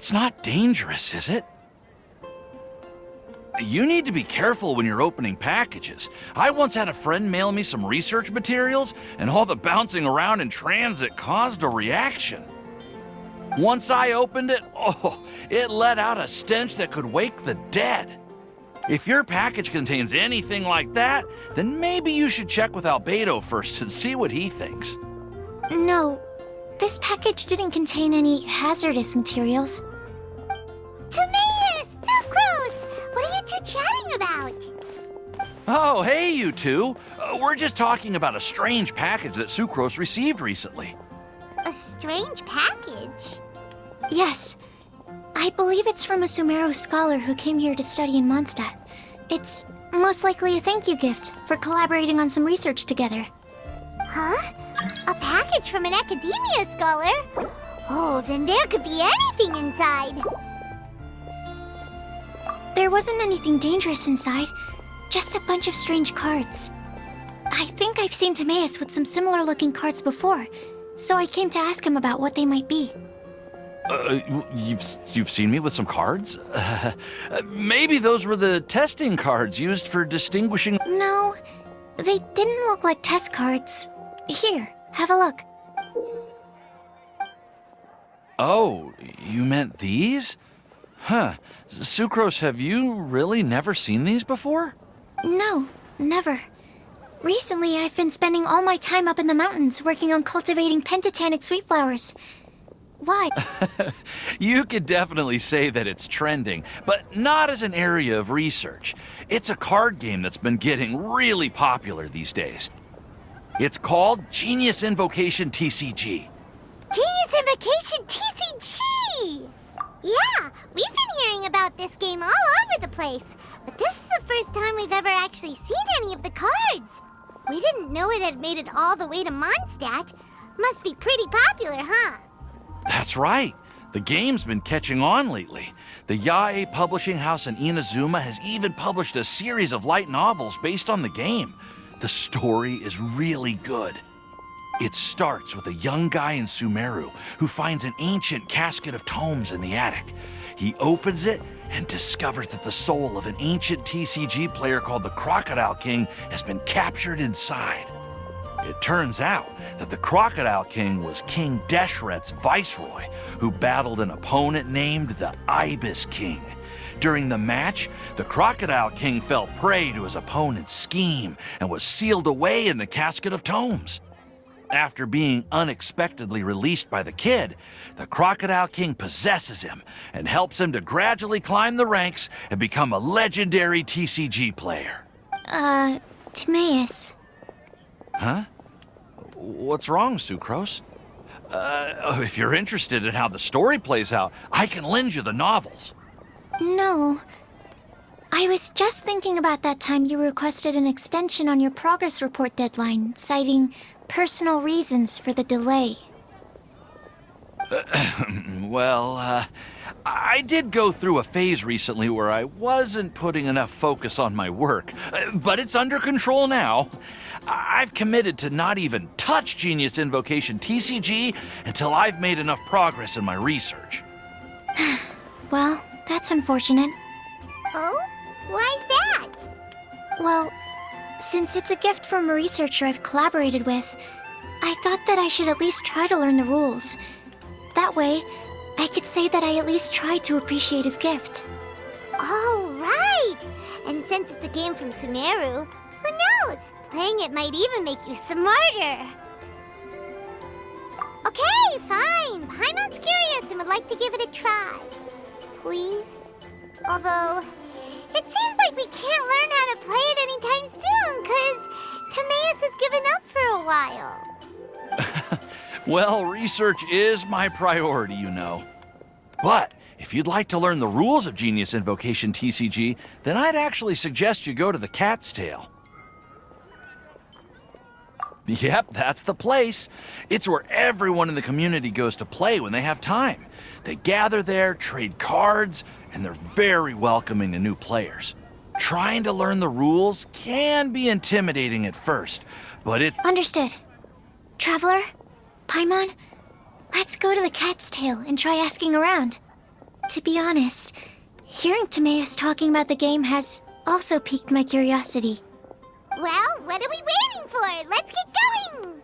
It's not dangerous, is it? You need to be careful when you're opening packages. I once had a friend mail me some research materials, and all the bouncing around in transit caused a reaction. Once I opened it, it let out a stench that could wake the dead. If your package contains anything like that, then maybe you should check with Albedo first and see what he thinks. No, this package didn't contain any hazardous materials. Timaeus! Sucrose! What are you two chatting about? Oh, hey, you two. We're just talking about a strange package that Sucrose received recently. A strange package? Yes. I believe it's from a Sumeru scholar who came here to study in Mondstadt. It's most likely a thank you gift for collaborating on some research together. Huh? A package from an academia scholar? Oh, then there could be anything inside. There wasn't anything dangerous inside, just a bunch of strange cards. I think I've seen Timaeus with some similar looking cards before, so I came to ask him about what they might be. You've seen me with some cards? Maybe those were the testing cards used for distinguishing... No, they didn't look like test cards. Here, have a look. Oh, you meant these? Huh. Sucrose, have you really never seen these before? No, never. Recently, I've been spending all my time up in the mountains working on cultivating pentatonic sweet flowers. Why? You could definitely say that it's trending, but not as an area of research. It's a card game that's been getting really popular these days. It's called Genius Invocation TCG. Genius Invocation TCG! Yeah, we've been hearing about this game all over the place, but this is the first time we've ever actually seen any of the cards. We didn't know it had made it all the way to Mondstadt. Must be pretty popular, huh? That's right. The game's been catching on lately. The Yae publishing house in Inazuma has even published a series of light novels based on the game. The story is really good. It starts with a young guy in Sumeru who finds an ancient casket of tomes in the attic. He opens it and discovers that the soul of an ancient TCG player called the Crocodile King has been captured inside. It turns out that the Crocodile King was King Deshret's viceroy, who battled an opponent named the Ibis King. During the match, the Crocodile King fell prey to his opponent's scheme and was sealed away in the casket of tomes. After being unexpectedly released by the kid, the Crocodile King possesses him and helps him to gradually climb the ranks and become a legendary TCG player. Timaeus. Huh? What's wrong, Sucrose? If you're interested in how the story plays out, I can lend you the novels. No. I was just thinking about that time you requested an extension on your progress report deadline, citing personal reasons for the delay. Well, I did go through a phase recently where I wasn't putting enough focus on my work, but it's under control now. I've committed to not even touch Genius Invocation TCG until I've made enough progress in my research. Well, that's unfortunate. Oh? Why's that? Well, since it's a gift from a researcher I've collaborated with, I thought that I should at least try to learn the rules. That way, I could say that I at least tried to appreciate his gift. Oh, right! And since it's a game from Sumeru, who knows? Playing it might even make you smarter. Okay, fine. Paimon's curious and would like to give it a try. Please? Although, it seems like we can't learn how to play it anytime soon, because Timaeus has given up for a while. Well, research is my priority, you know. But if you'd like to learn the rules of Genius Invocation TCG, then I'd actually suggest you go to the Cat's Tail. Yep, that's the place. It's where everyone in the community goes to play when they have time. They gather there, trade cards, and they're very welcoming to new players. Trying to learn the rules can be intimidating at first, but it's... Understood. Traveler? Paimon? Let's go to the Cat's Tail and try asking around. To be honest, hearing Timaeus talking about the game has also piqued my curiosity. Well, what are we waiting for? Let's get going!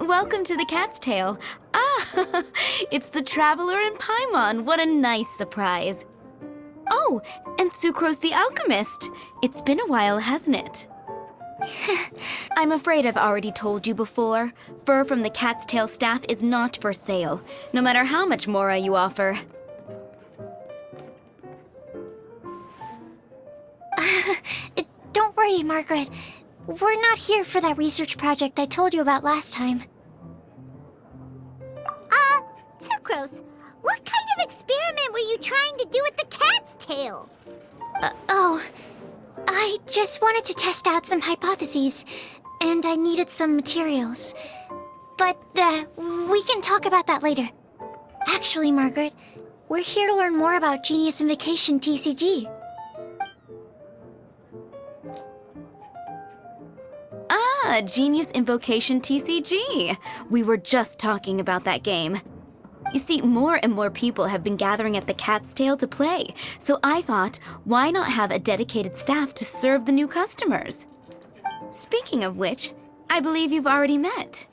Welcome to the Cat's Tail. Ah, it's the Traveler and Paimon. What a nice surprise. Oh, and Sucrose the Alchemist. It's been a while, hasn't it? I'm afraid I've already told you before. Fur from the Cat's Tail staff is not for sale, no matter how much Mora you offer. Don't worry, Margaret. We're not here for that research project I told you about last time. Sucrose, what kind of experiment were you trying to do with the cat's tail? I just wanted to test out some hypotheses, and I needed some materials. But, we can talk about that later. Actually, Margaret, we're here to learn more about Genius Invocation TCG. Ah, Genius Invocation TCG. We were just talking about that game. You see, more and more people have been gathering at the Cat's Tail to play, so I thought, why not have a dedicated staff to serve the new customers? Speaking of which, I believe you've already met.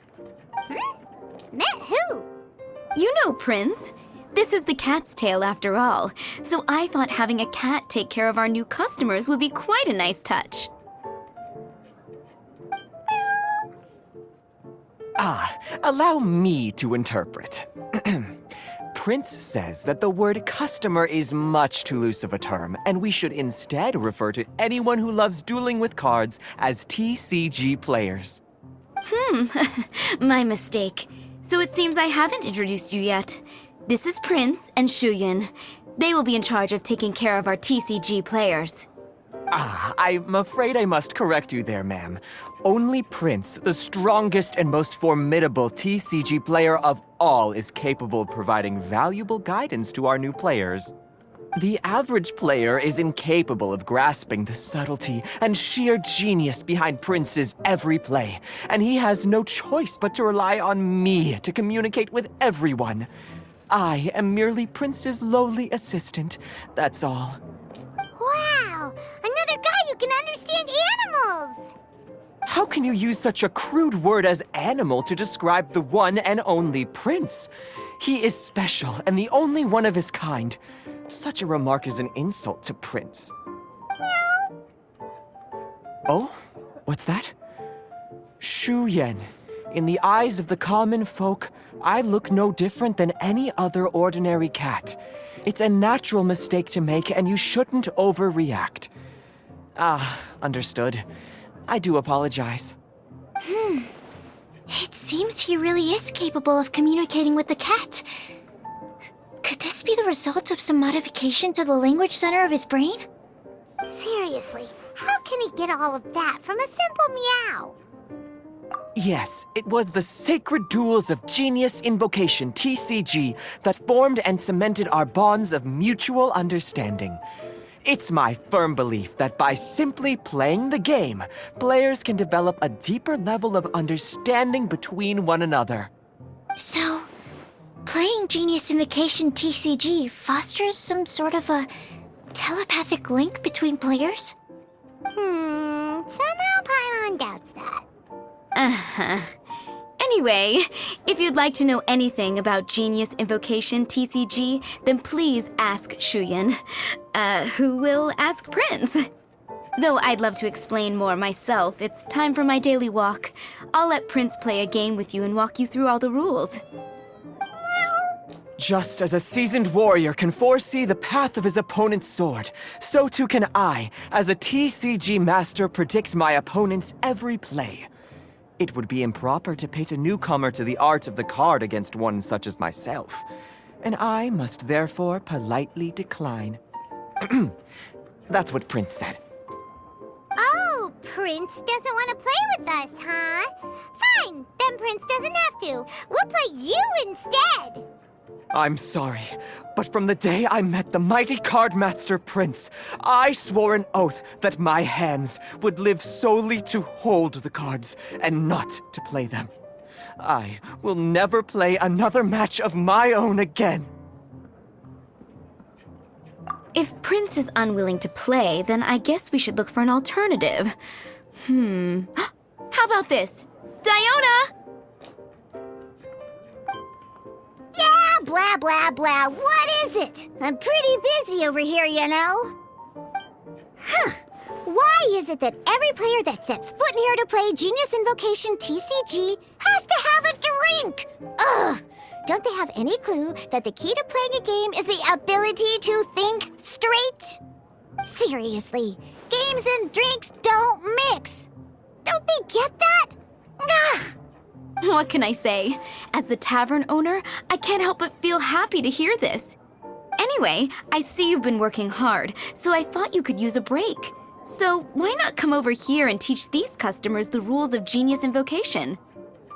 Met who? You know Prince. This is the Cat's Tail after all, so I thought having a cat take care of our new customers would be quite a nice touch. Allow me to interpret. Prince says that the word customer is much too loose of a term, and we should instead refer to anyone who loves dueling with cards as TCG players. My mistake. So it seems I haven't introduced you yet. This is Prince and Shuyan. They will be in charge of taking care of our TCG players. I'm afraid I must correct you there, ma'am. Only Prince, the strongest and most formidable TCG player of all, is capable of providing valuable guidance to our new players. The average player is incapable of grasping the subtlety and sheer genius behind Prince's every play, and he has no choice but to rely on me to communicate with everyone. I am merely Prince's lowly assistant, that's all. Wow! Another guy who can understand animals! How can you use such a crude word as animal to describe the one and only Prince? He is special and the only one of his kind. Such a remark is an insult to Prince. Oh? What's that? Shuyan. In the eyes of the common folk, I look no different than any other ordinary cat. It's a natural mistake to make, and you shouldn't overreact. Understood. I do apologize. It seems he really is capable of communicating with the cat. Could this be the result of some modification to the language center of his brain? Seriously, how can he get all of that from a simple meow? Yes, it was the sacred duels of Genius Invocation TCG that formed and cemented our bonds of mutual understanding. It's my firm belief that by simply playing the game, players can develop a deeper level of understanding between one another. So, playing Genius Invocation TCG fosters some sort of a telepathic link between players? Somehow Paimon doubts that. Anyway, if you'd like to know anything about Genius Invocation TCG, then please ask Shuyan, who will ask Prince. Though I'd love to explain more myself, it's time for my daily walk. I'll let Prince play a game with you and walk you through all the rules. Just as a seasoned warrior can foresee the path of his opponent's sword, so too can I, as a TCG master, predict my opponent's every play. It would be improper to pit a newcomer to the art of the card against one such as myself, and I must therefore politely decline. That's what Prince said. Oh, Prince doesn't want to play with us, huh? Fine, then Prince doesn't have to. We'll play you instead. I'm sorry, but from the day I met the mighty Cardmaster Prince, I swore an oath that my hands would live solely to hold the cards and not to play them. I will never play another match of my own again. If Prince is unwilling to play, then I guess we should look for an alternative. How about this? Diona! Yeah, blah, blah, blah. What is it? I'm pretty busy over here, you know. Why is it that every player that sets foot in here to play Genius Invocation TCG has to have a drink? Ugh! Don't they have any clue that the key to playing a game is the ability to think straight? Seriously, games and drinks don't mix. Don't they get that? Ugh! What can I say? As the tavern owner, I can't help but feel happy to hear this. Anyway, I see you've been working hard, so I thought you could use a break. So why not come over here and teach these customers the rules of Genius Invocation?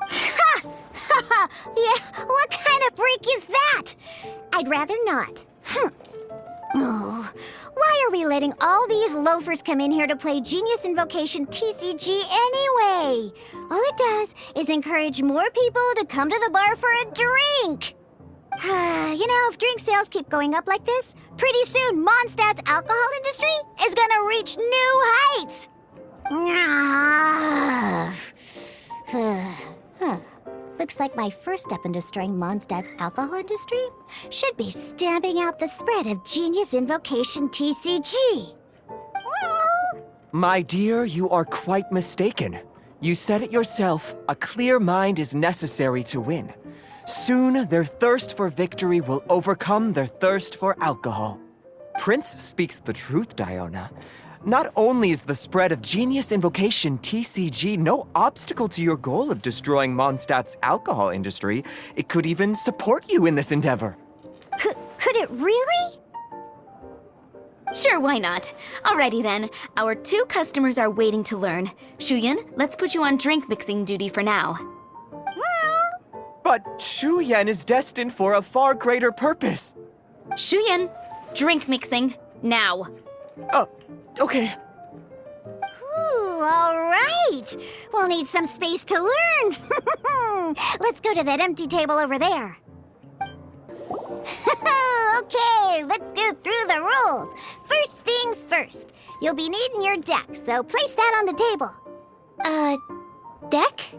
Ha! Ha! Yeah, what kind of break is that? I'd rather not. Oh, why are we letting all these loafers come in here to play Genius Invocation TCG anyway? All it does is encourage more people to come to the bar for a drink. You know, if drink sales keep going up like this, pretty soon Mondstadt's alcohol industry is gonna reach new heights. Looks like my first step in destroying Mondstadt's alcohol industry should be stamping out the spread of Genius Invocation TCG. My dear, you are quite mistaken. You said it yourself, a clear mind is necessary to win. Soon, their thirst for victory will overcome their thirst for alcohol. Prince speaks the truth, Diona. Not only is the spread of Genius Invocation TCG no obstacle to your goal of destroying Mondstadt's alcohol industry, it could even support you in this endeavor. Could it really? Sure, why not? Alrighty then, our 2 customers are waiting to learn. Shuyan, let's put you on drink mixing duty for now. But Shuyan is destined for a far greater purpose. Shuyan, drink mixing, now. Okay. Ooh, all right. We'll need some space to learn. Let's go to that empty table over there. Okay, let's go through the rules. First things first. You'll be needing your deck, so place that on the table. Deck?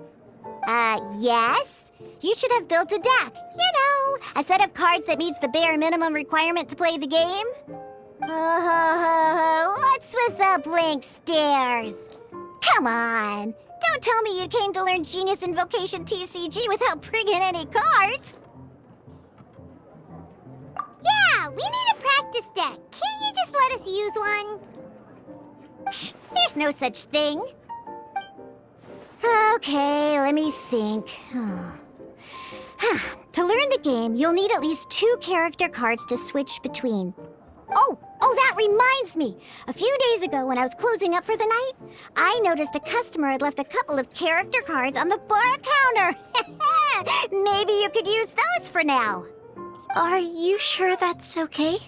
Yes. You should have built a deck. You know, a set of cards that meets the bare minimum requirement to play the game. What's with the blank stares? Come on. Don't tell me you came to learn Genius Invocation TCG without bringing any cards. Yeah, we need a practice deck. Can't you just let us use one? Psh, there's no such thing. Okay, let me think. To learn the game, you'll need at least 2 character cards to switch between. Oh, that reminds me. A few days ago when I was closing up for the night, I noticed a customer had left a couple of character cards on the bar counter. Maybe you could use those for now. Are you sure that's okay?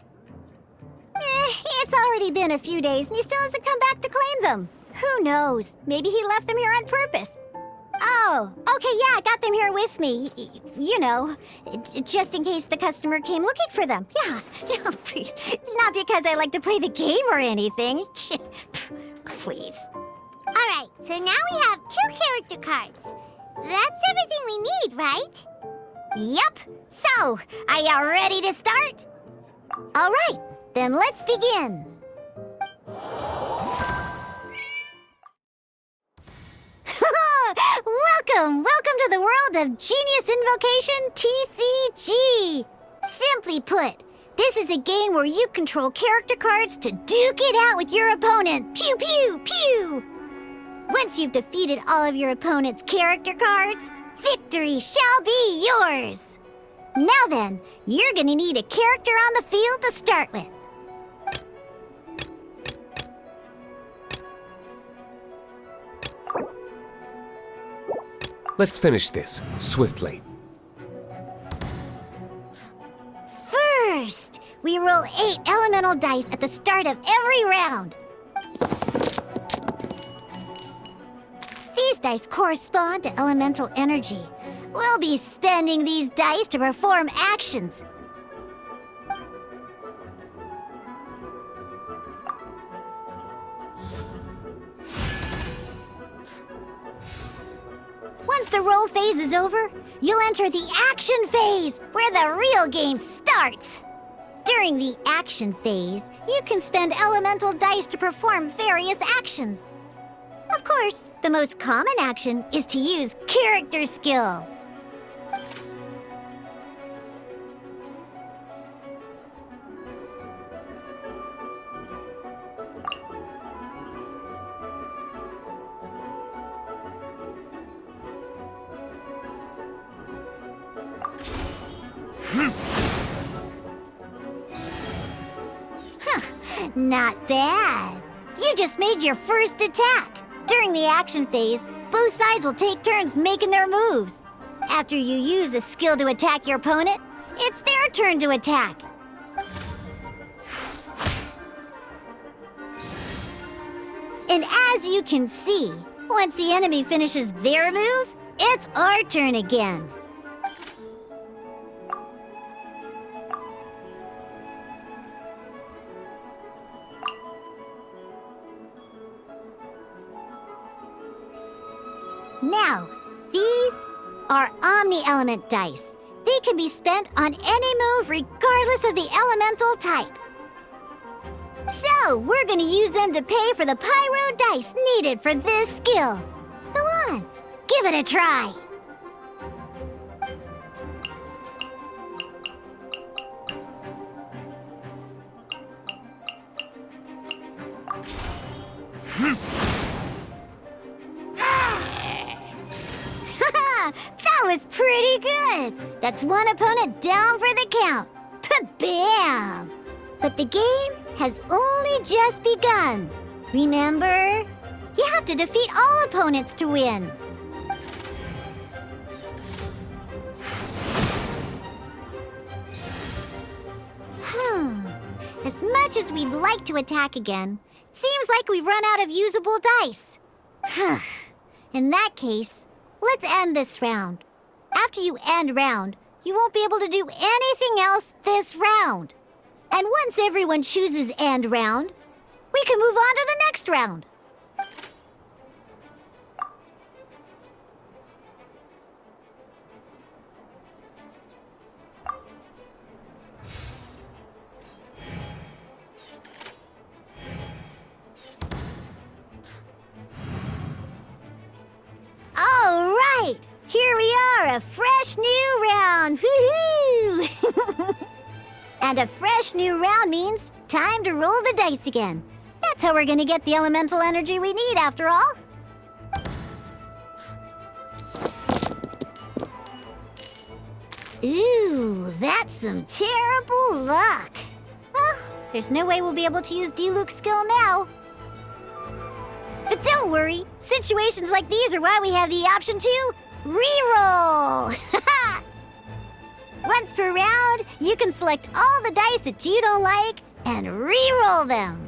It's already been a few days and he still hasn't come back to claim them. Who knows? Maybe he left them here on purpose. Oh, okay, yeah, I got them here with me. You know, just in case the customer came looking for them. Yeah, not because I like to play the game or anything. Please. All right, so now we have 2 character cards. That's everything we need, right? Yep. So, are you ready to start? All right, then let's begin. Welcome to the world of Genius Invocation TCG. Simply put, this is a game where you control character cards to duke it out with your opponent. Pew, pew, pew. Once you've defeated all of your opponent's character cards, victory shall be yours. Now then, you're gonna need a character on the field to start with. Let's finish this, swiftly. You roll 8 elemental dice at the start of every round. These dice correspond to elemental energy. We'll be spending these dice to perform actions. Once the roll phase is over, you'll enter the action phase, where the real game starts. During the action phase, you can spend elemental dice to perform various actions. Of course, the most common action is to use character skills. Not bad. You just made your first attack. During the action phase, both sides will take turns making their moves. After you use a skill to attack your opponent, it's their turn to attack. And as you can see, once the enemy finishes their move, it's our turn again. Now, these are Omni-Element dice. They can be spent on any move regardless of the elemental type. So, we're gonna use them to pay for the pyro dice needed for this skill. Go on, give it a try. That was pretty good. That's one opponent down for the count. Bam! But the game has only just begun. Remember? You have to defeat all opponents to win. As much as we'd like to attack again, it seems like we've run out of usable dice. In that case, let's end this round. After you end round, you won't be able to do anything else this round. And once everyone chooses end round, we can move on to the next round. All right, here we are, a fresh new round. Woohoo! And a fresh new round means time to roll the dice again. That's how we're gonna get the elemental energy we need, after all. Ooh, that's some terrible luck. Well, there's no way we'll be able to use Diluc's skill now. But don't worry, situations like these are why we have the option to reroll. Once per round, you can select all the dice that you don't like and re-roll them.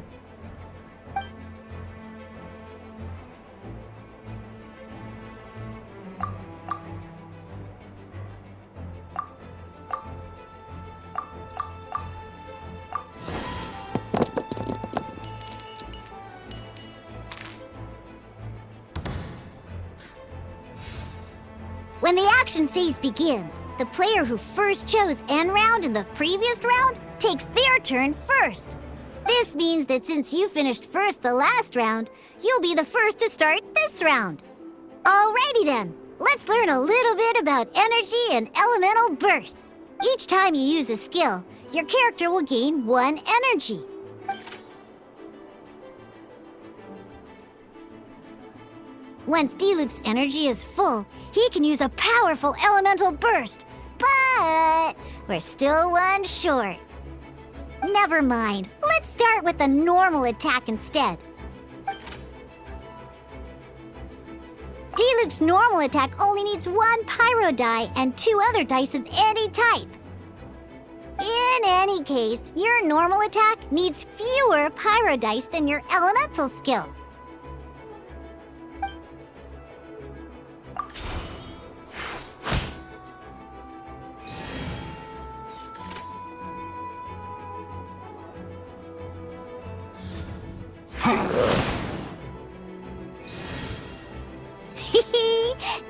When the action phase begins, the player who first chose end round in the previous round takes their turn first. This means that since you finished first the last round, you'll be the first to start this round. Alrighty then, let's learn a little bit about energy and elemental bursts. Each time you use a skill, your character will gain 1 energy. Once Diluc's energy is full, he can use a powerful elemental burst. But we're still 1 short. Never mind. Let's start with a normal attack instead. Diluc's normal attack only needs 1 pyro die and 2 other dice of any type. In any case, your normal attack needs fewer pyro dice than your elemental skill.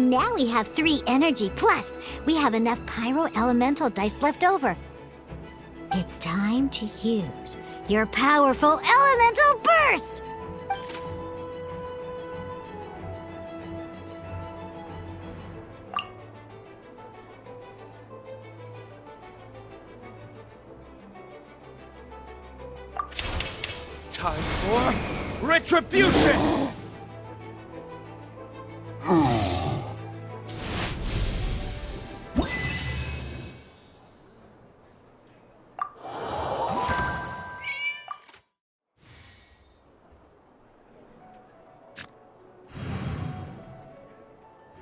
Now we have 3 energy, plus we have enough pyro elemental dice left over. It's time to use your powerful elemental burst! Time for retribution!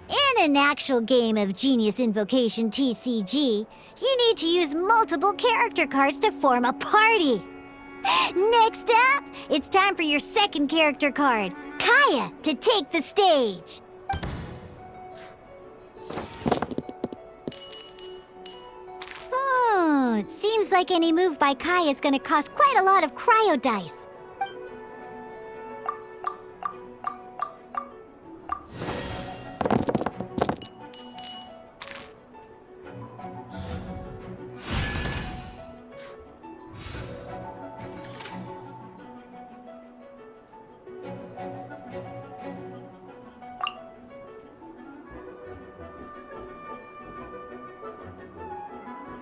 In an actual game of Genius Invocation TCG, you need to use multiple character cards to form a party. Next up, it's time for your second character card, Kaya, to take the stage. Oh, it seems like any move by Kaya is going to cost quite a lot of cryo dice.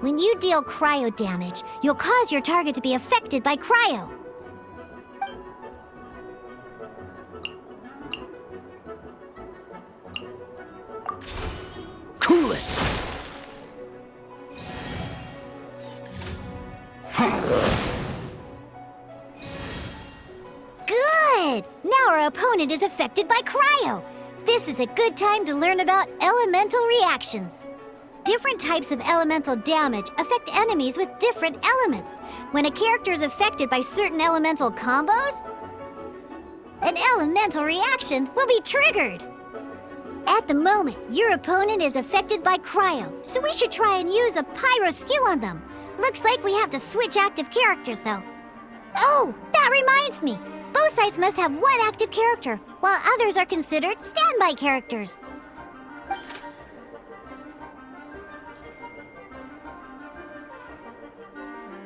When you deal cryo damage, you'll cause your target to be affected by cryo. Cool it! Good! Now our opponent is affected by cryo. This is a good time to learn about elemental reactions. Different types of elemental damage affect enemies with different elements. When a character is affected by certain elemental combos, an elemental reaction will be triggered. At the moment, your opponent is affected by cryo, so we should try and use a pyro skill on them. Looks like we have to switch active characters, though. Oh, that reminds me. Both sides must have one active character, while others are considered standby characters.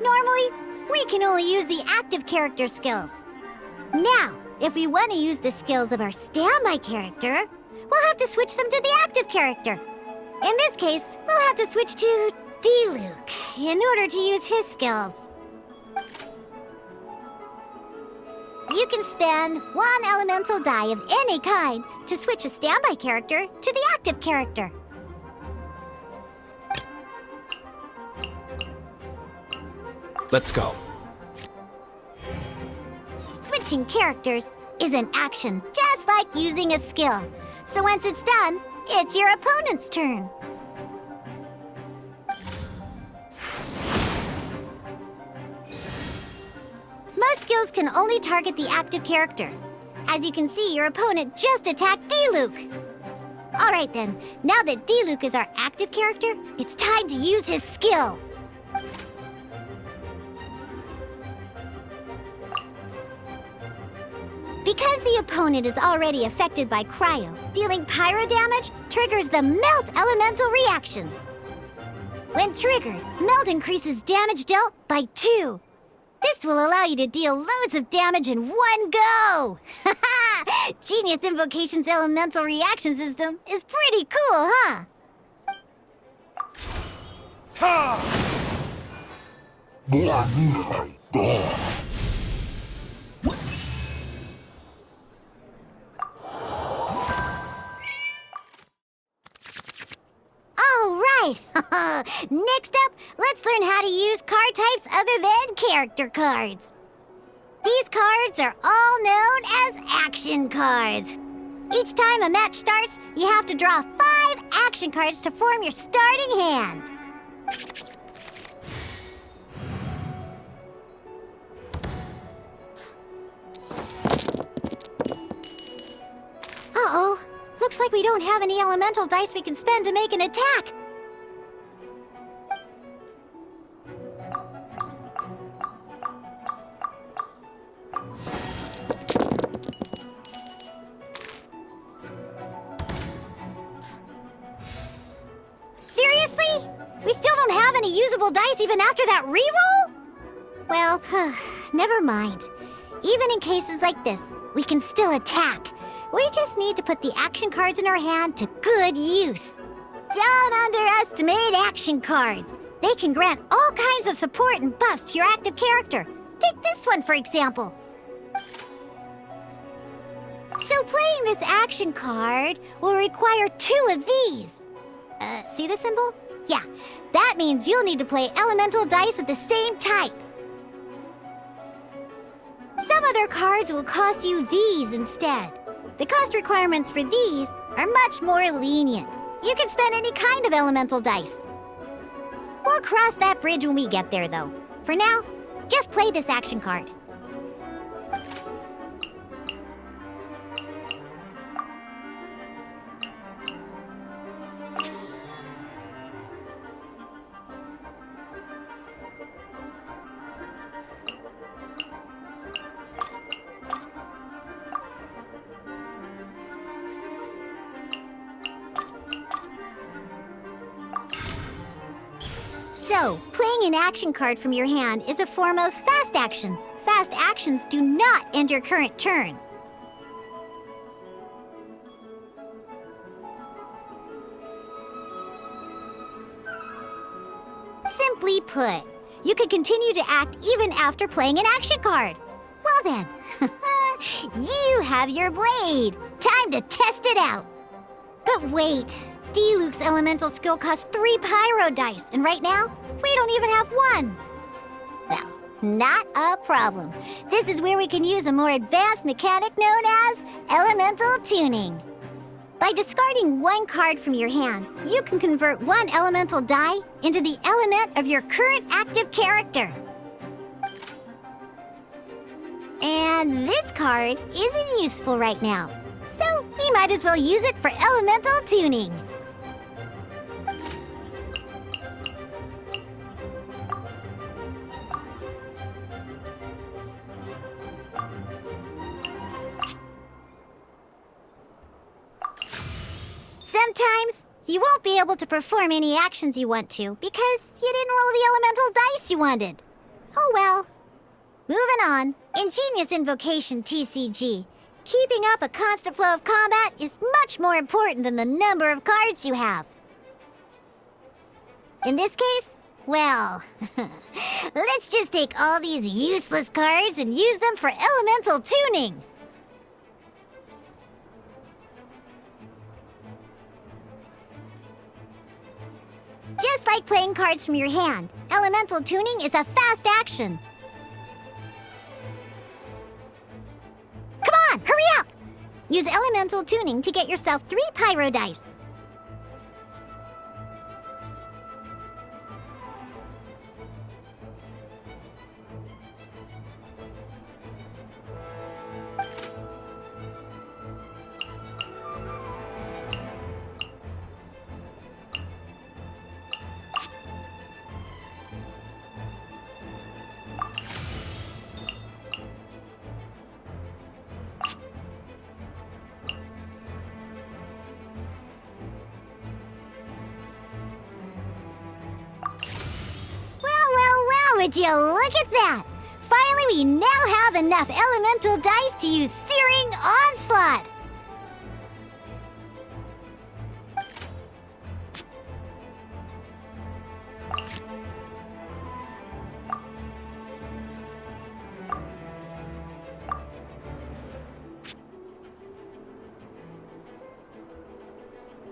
Normally, we can only use the active character skills. Now, if we want to use the skills of our standby character, we'll have to switch them to the active character. In this case, we'll have to switch to D-Luke in order to use his skills. You can spend 1 elemental die of any kind to switch a standby character to the active character. Let's go. Switching characters is an action just like using a skill. So once it's done, it's your opponent's turn. Most skills can only target the active character. As you can see, your opponent just attacked D-Luke. Alright then, now that D-Luke is our active character, it's time to use his skill. Because the opponent is already affected by cryo, dealing pyro damage triggers the Melt Elemental reaction. When triggered, Melt increases damage dealt by 2. This will allow you to deal loads of damage in one go! Haha! Genius Invocation's elemental reaction system is pretty cool, huh? All right! Next up, let's learn how to use card types other than character cards. These cards are all known as action cards. Each time a match starts, you have to draw 5 action cards to form your starting hand. like we don't have any elemental dice we can spend to make an attack. Seriously? We still don't have any usable dice even after that reroll? Well, never mind. Even in cases like this, we can still attack. We just need to put the action cards in our hand to good use. Don't underestimate action cards. They can grant all kinds of support and buffs to your active character. Take this one, for example. So playing this action card will require 2 of these. See the symbol? Yeah, that means you'll need to play elemental dice of the same type. Some other cards will cost you these instead. The cost requirements for these are much more lenient. You can spend any kind of elemental dice. We'll cross that bridge when we get there, though. For now, just play this action card. So, playing an action card from your hand is a form of fast action. Fast actions do not end your current turn. Simply put, you can continue to act even after playing an action card. Well then, you have your blade. Time to test it out. But wait, D-Luke's elemental skill costs 3 pyro dice, and right now, we don't even have 1. Well, not a problem. This is where we can use a more advanced mechanic known as elemental tuning. By discarding 1 card from your hand, you can convert 1 elemental die into the element of your current active character. And this card isn't useful right now, so we might as well use it for elemental tuning. Sometimes, you won't be able to perform any actions you want to because you didn't roll the elemental dice you wanted. Oh well. Moving on. Ingenious Invocation TCG. Keeping up a constant flow of combat is much more important than the number of cards you have. In this case, well, let's just take all these useless cards and use them for elemental tuning. Just like playing cards from your hand, elemental tuning is a fast action. Come on, hurry up! Use elemental tuning to get yourself 3 pyro dice. Would you look at that? Finally, we now have enough elemental dice to use Searing Onslaught.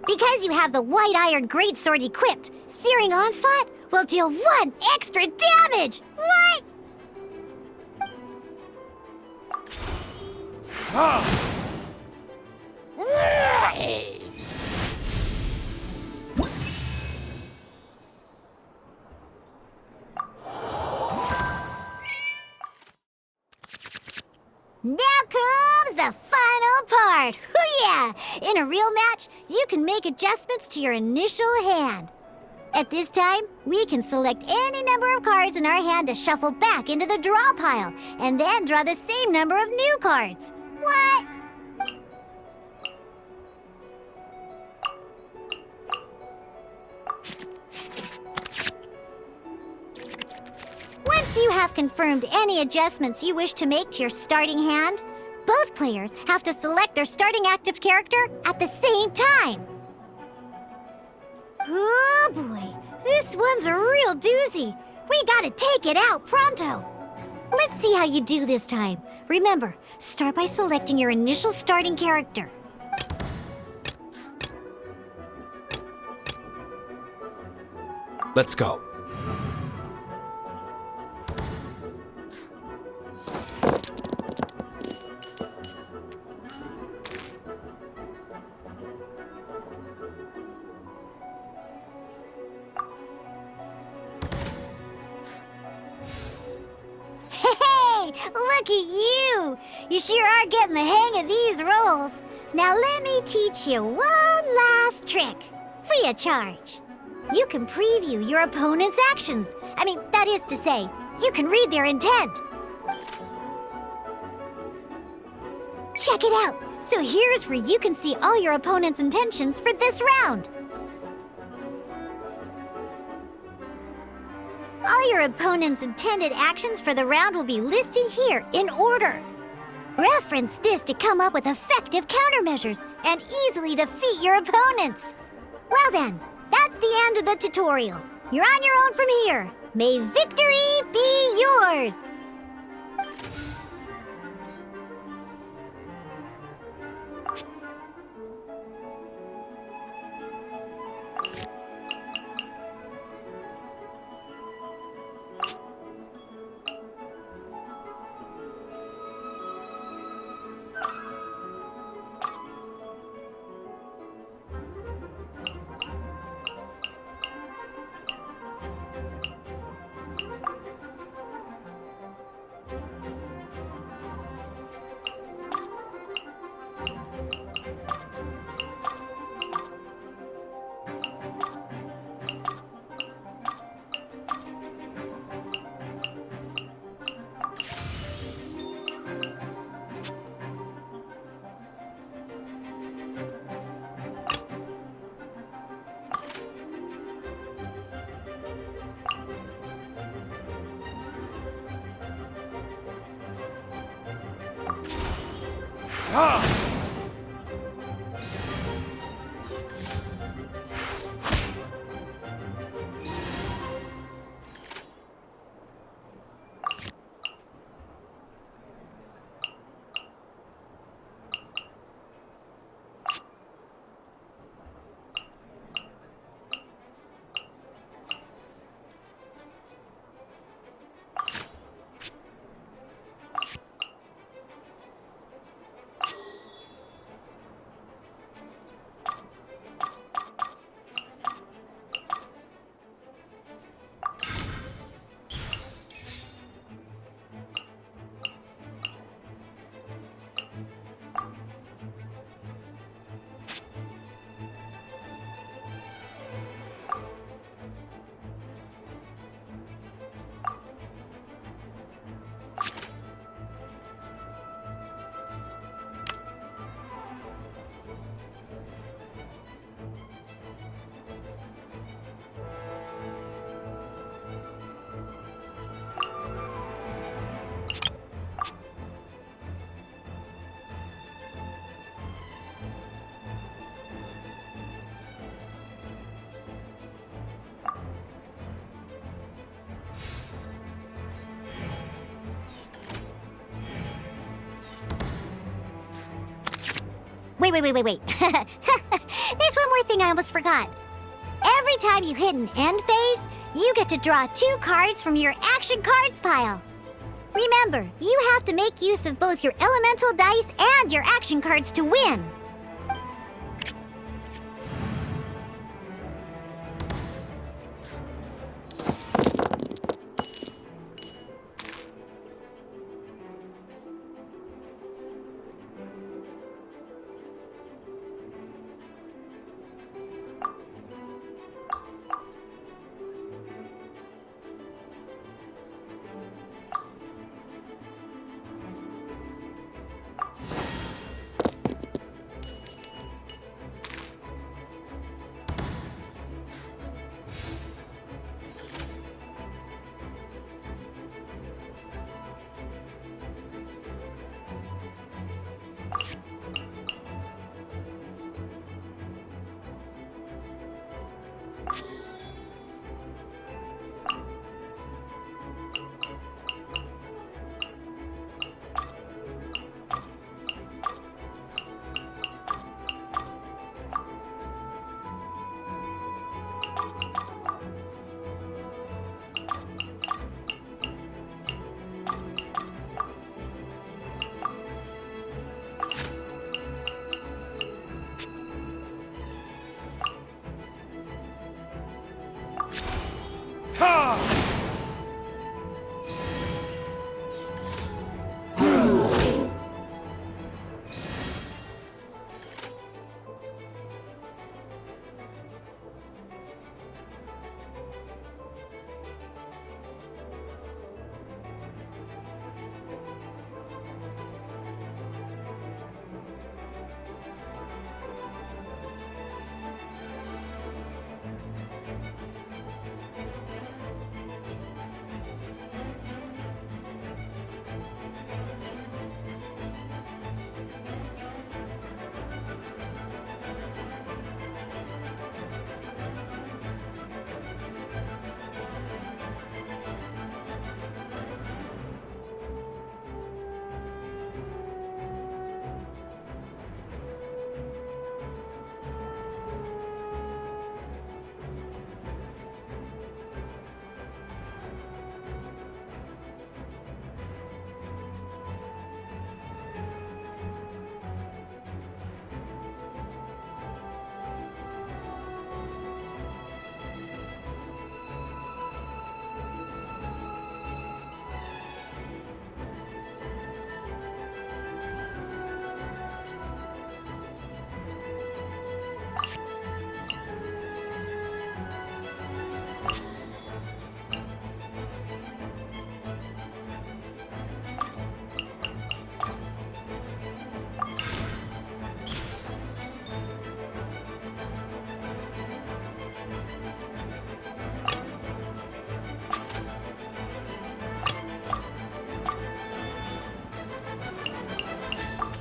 Because you have the White Iron Greatsword equipped, Searing Onslaught will deal 1 extra damage! What? Now comes the final part. Hoo yeah! In a real match, you can make adjustments to your initial hand. At this time, we can select any number of cards in our hand to shuffle back into the draw pile, and then draw the same number of new cards. What? Once you have confirmed any adjustments you wish to make to your starting hand, both players have to select their starting active character at the same time. Oh boy, this one's a real doozy. We gotta take it out pronto. Let's see how you do this time. Remember, start by selecting your initial starting character. Let's go. Hey, look at you! You sure are getting the hang of these rolls. Now let me teach you one last trick, free of charge. You can preview your opponent's actions. That is to say, you can read their intent. Check it out. So here's where you can see all your opponent's intentions for this round. All your opponent's intended actions for the round will be listed here in order. Reference this to come up with effective countermeasures and easily defeat your opponents. Well then, that's the end of the tutorial. You're on your own from here. May victory be yours! Wait. There's one more thing I almost forgot. Every time you hit an end phase, you get to draw 2 cards from your action cards pile. Remember, you have to make use of both your elemental dice and your action cards to win.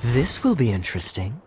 This will be interesting.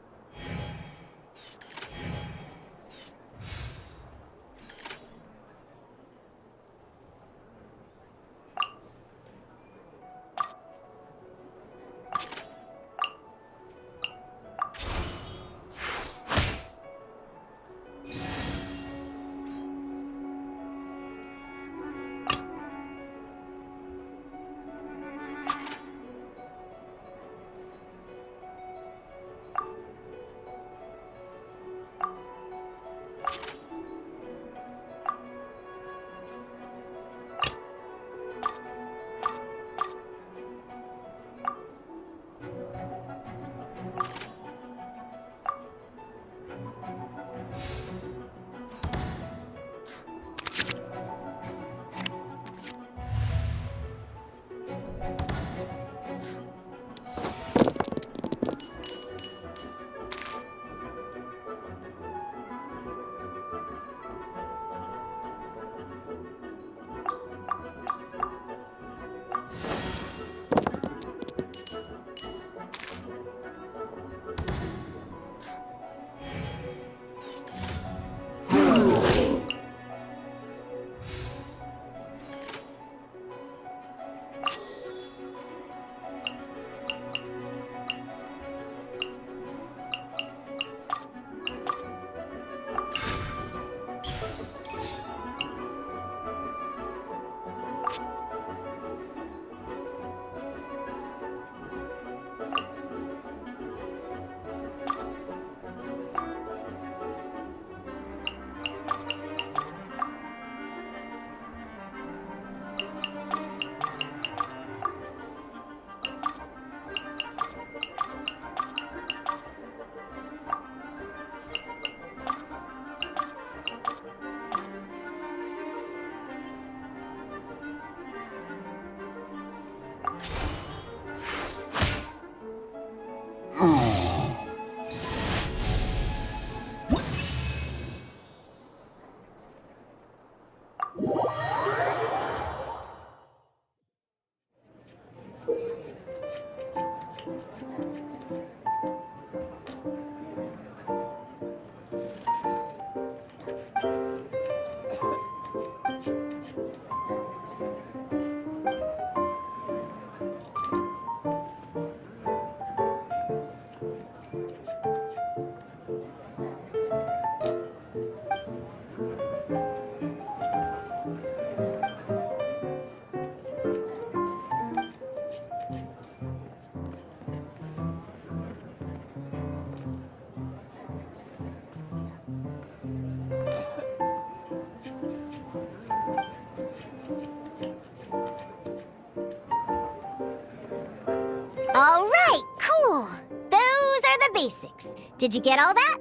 All right, cool. Those are the basics. Did you get all that?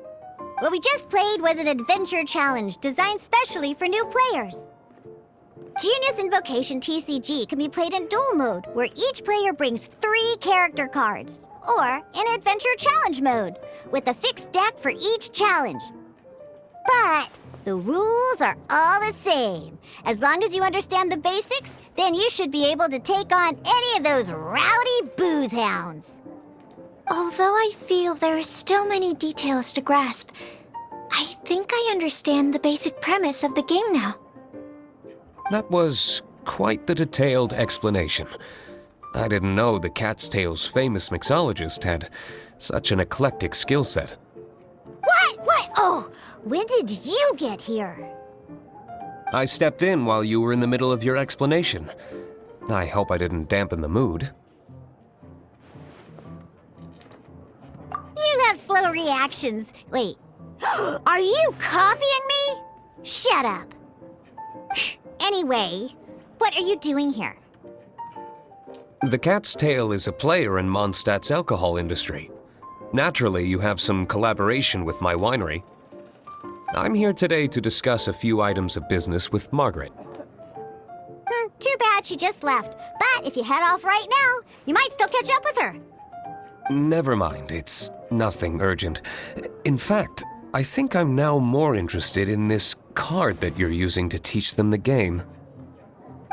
What we just played was an adventure challenge designed specially for new players. Genius Invocation TCG can be played in duel mode, where each player brings 3 character cards, or in adventure challenge mode, with a fixed deck for each challenge. But the rules are all the same. As long as you understand the basics, then you should be able to take on any of those rowdy booze hounds. Although I feel there are still many details to grasp, I think I understand the basic premise of the game now. That was quite the detailed explanation. I didn't know the Cat's Tail's famous mixologist had such an eclectic skill set. What? Oh, when did you get here? I stepped in while you were in the middle of your explanation. I hope I didn't dampen the mood. You have slow reactions. Wait, are you copying me? Shut up. Anyway, what are you doing here? The Cat's Tail is a player in Mondstadt's alcohol industry. Naturally, you have some collaboration with my winery. I'm here today to discuss a few items of business with Margaret. Too bad she just left. But if you head off right now, you might still catch up with her. Never mind, it's nothing urgent. In fact, I think I'm now more interested in this card that you're using to teach them the game.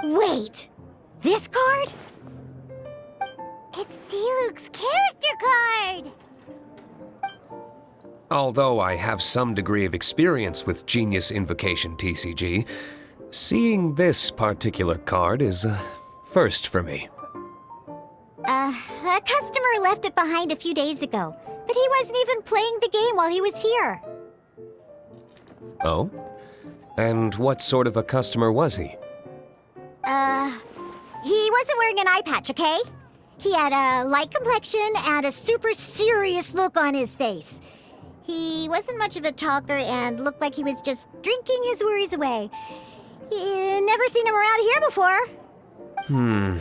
Wait, this card? It's Diluc's character card! Although I have some degree of experience with Genius Invocation TCG, seeing this particular card is a first for me. A customer left it behind a few days ago, but he wasn't even playing the game while he was here. Oh? And what sort of a customer was he? He wasn't wearing an eye patch, okay? He had a light complexion and a super serious look on his face. He wasn't much of a talker and looked like he was just drinking his worries away. Never seen him around here before.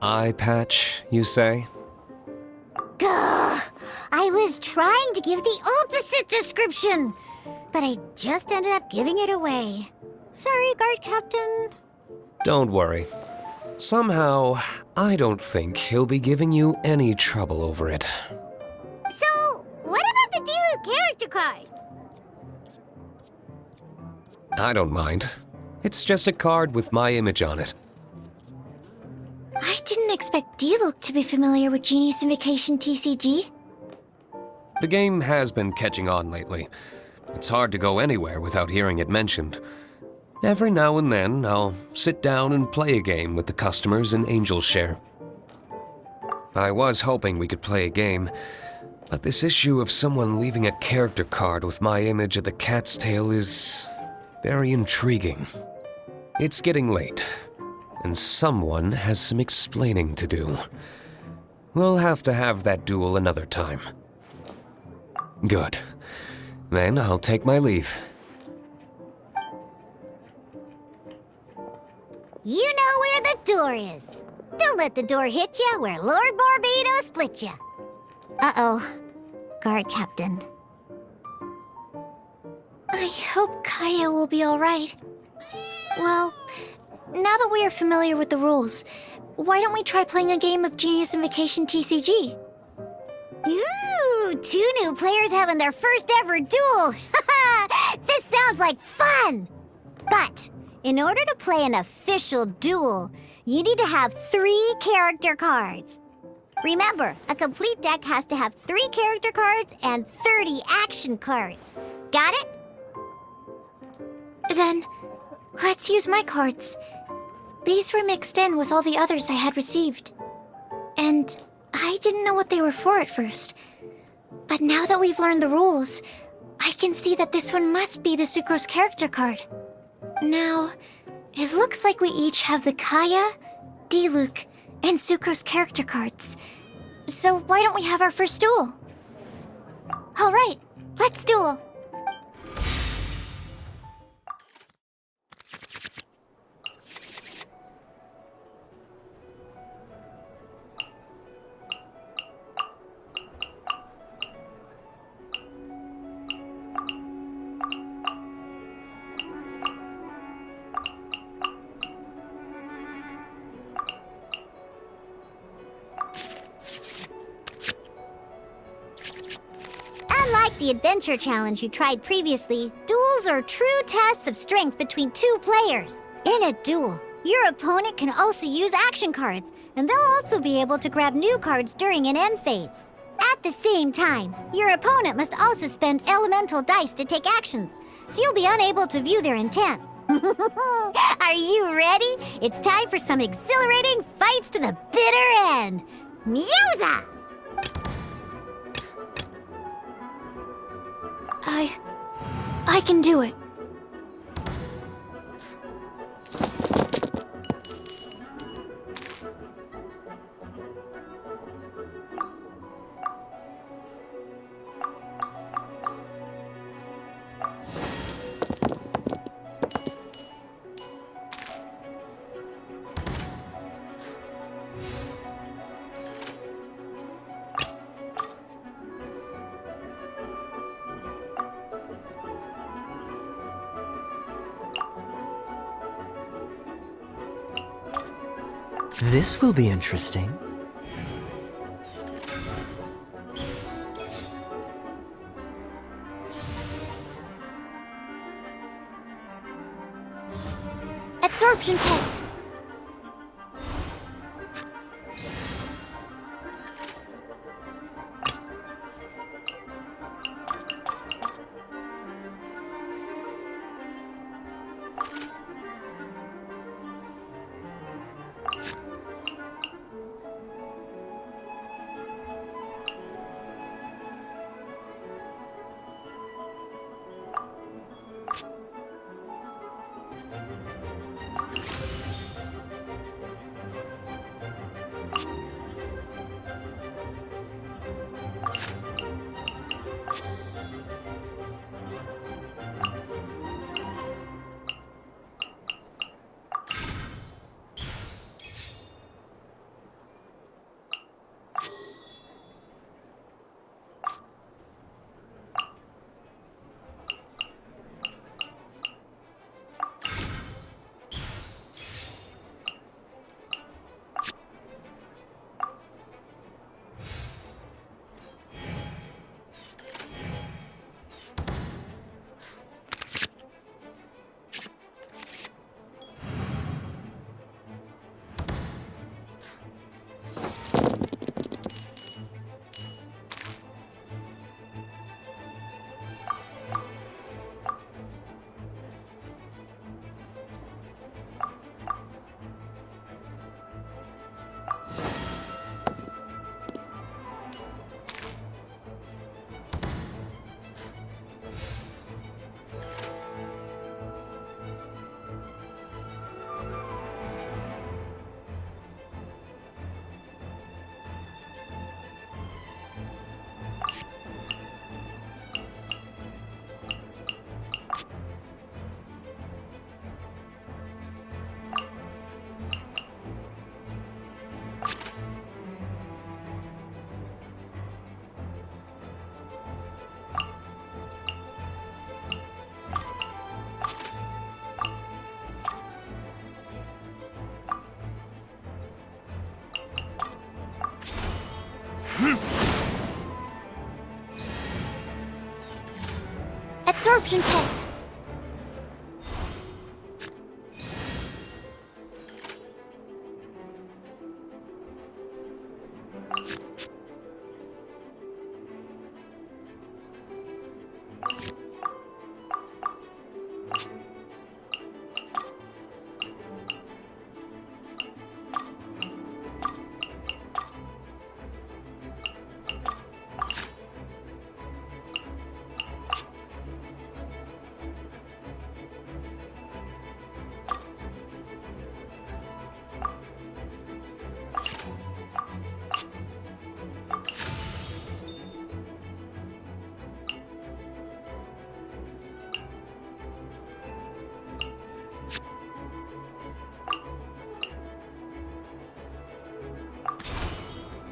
Eye patch, you say? Gah! I was trying to give the opposite description, but I just ended up giving it away. Sorry, guard captain. Don't worry. Somehow, I don't think he'll be giving you any trouble over it. So, what about the Diluc character card? I don't mind. It's just a card with my image on it. I didn't expect Diluc to be familiar with Genius Invocation TCG. The game has been catching on lately. It's hard to go anywhere without hearing it mentioned. Every now and then, I'll sit down and play a game with the customers in Angel's Share. I was hoping we could play a game, but this issue of someone leaving a character card with my image at the cat's tail is very intriguing. It's getting late, and someone has some explaining to do. We'll have to have that duel another time. Good. Then I'll take my leave. You know where the door is. Don't let the door hit you where Lord Barbados split you. Uh-oh. Guard captain. I hope Kaya will be alright. Well, now that we are familiar with the rules, why don't we try playing a game of Genius Invocation TCG? Ooh, 2 new players having their first ever duel. This sounds like fun! But in order to play an official duel, you need to have 3 character cards. Remember, a complete deck has to have 3 character cards and 30 action cards. Got it? Then, let's use my cards. These were mixed in with all the others I had received. And I didn't know what they were for at first. But now that we've learned the rules, I can see that this one must be the Sucrose character card. Now, it looks like we each have the Kaya, Diluc, and Sucrose character cards. So why don't we have our first duel? Alright, let's duel! Unlike the adventure challenge you tried previously, duels are true tests of strength between 2 players. In a duel, your opponent can also use action cards, and they'll also be able to grab new cards during an end phase. At the same time, your opponent must also spend elemental dice to take actions, so you'll be unable to view their intent. Are you ready? It's time for some exhilarating fights to the bitter end. Musa! I can do it. This will be interesting. Absorption test. Absorption test.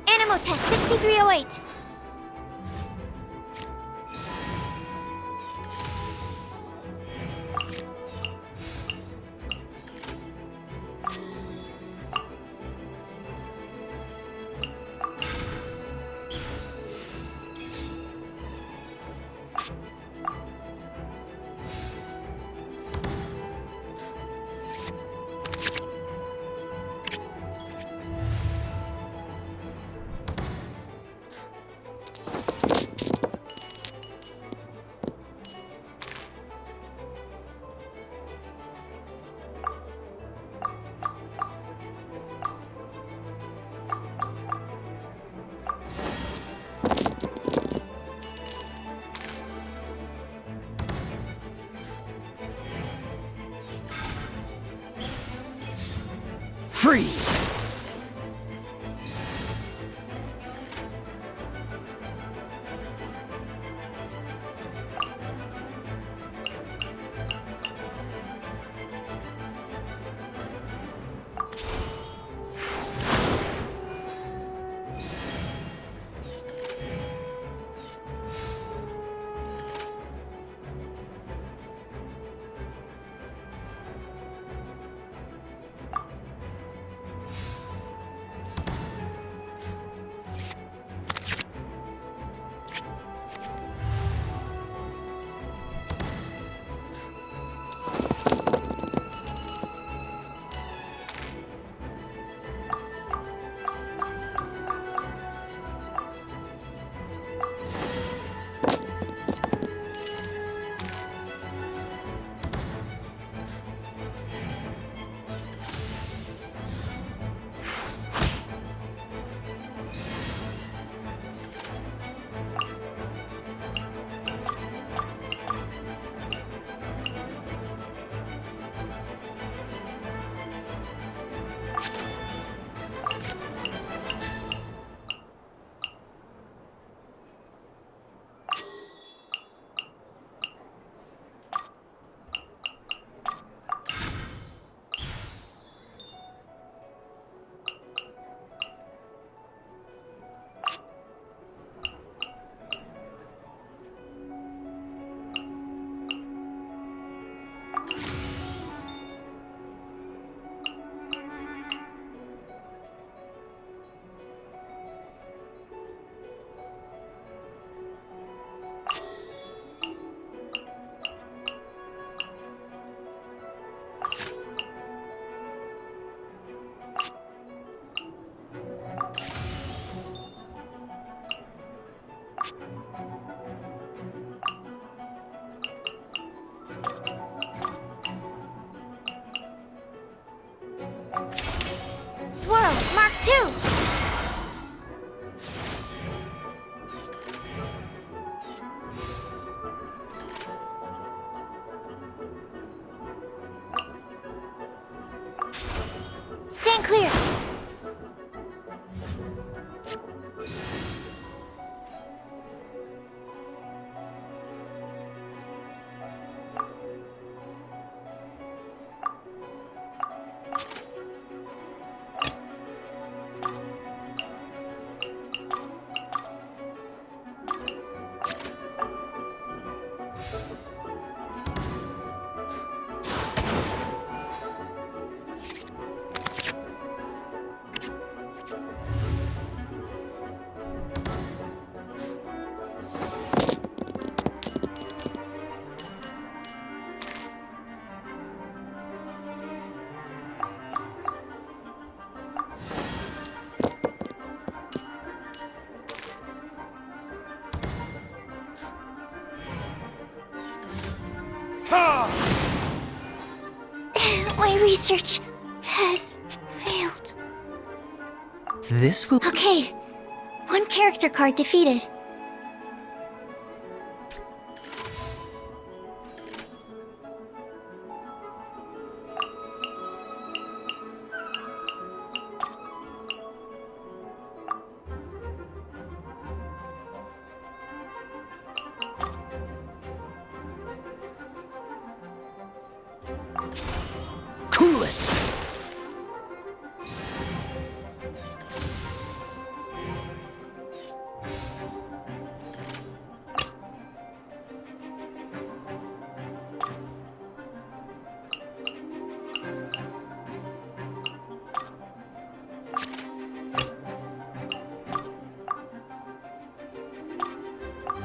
Animo test 6308. Freeze! Swirl, Mark 2. Stand clear. My research has failed. This will... Okay, one character card defeated. Cool it!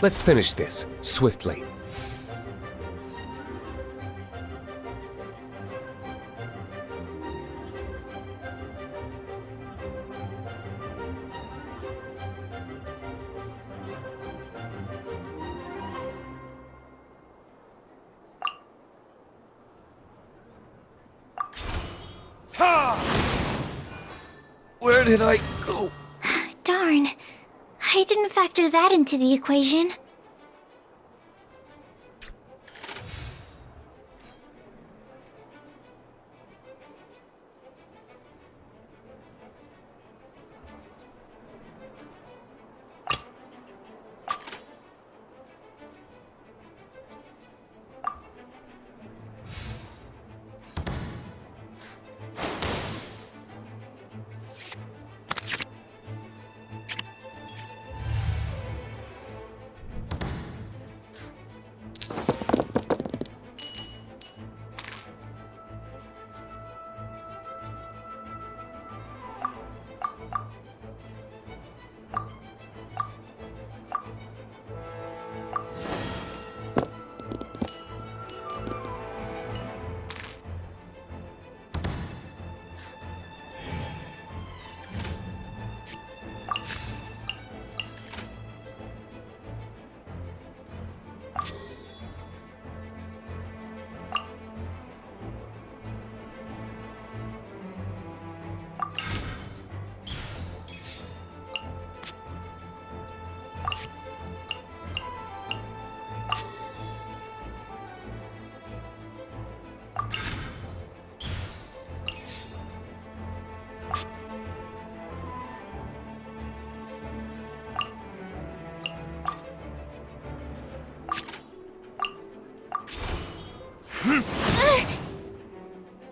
Let's finish this, swiftly. Where did I go? Darn, I didn't factor that into the equation.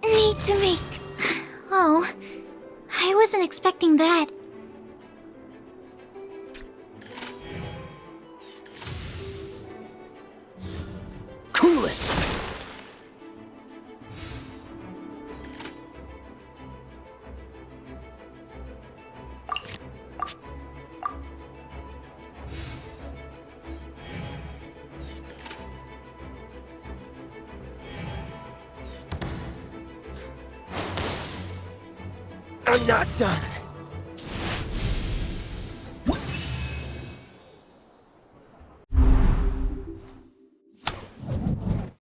Need to make... Oh, I wasn't expecting that. Cool it! I'm not done.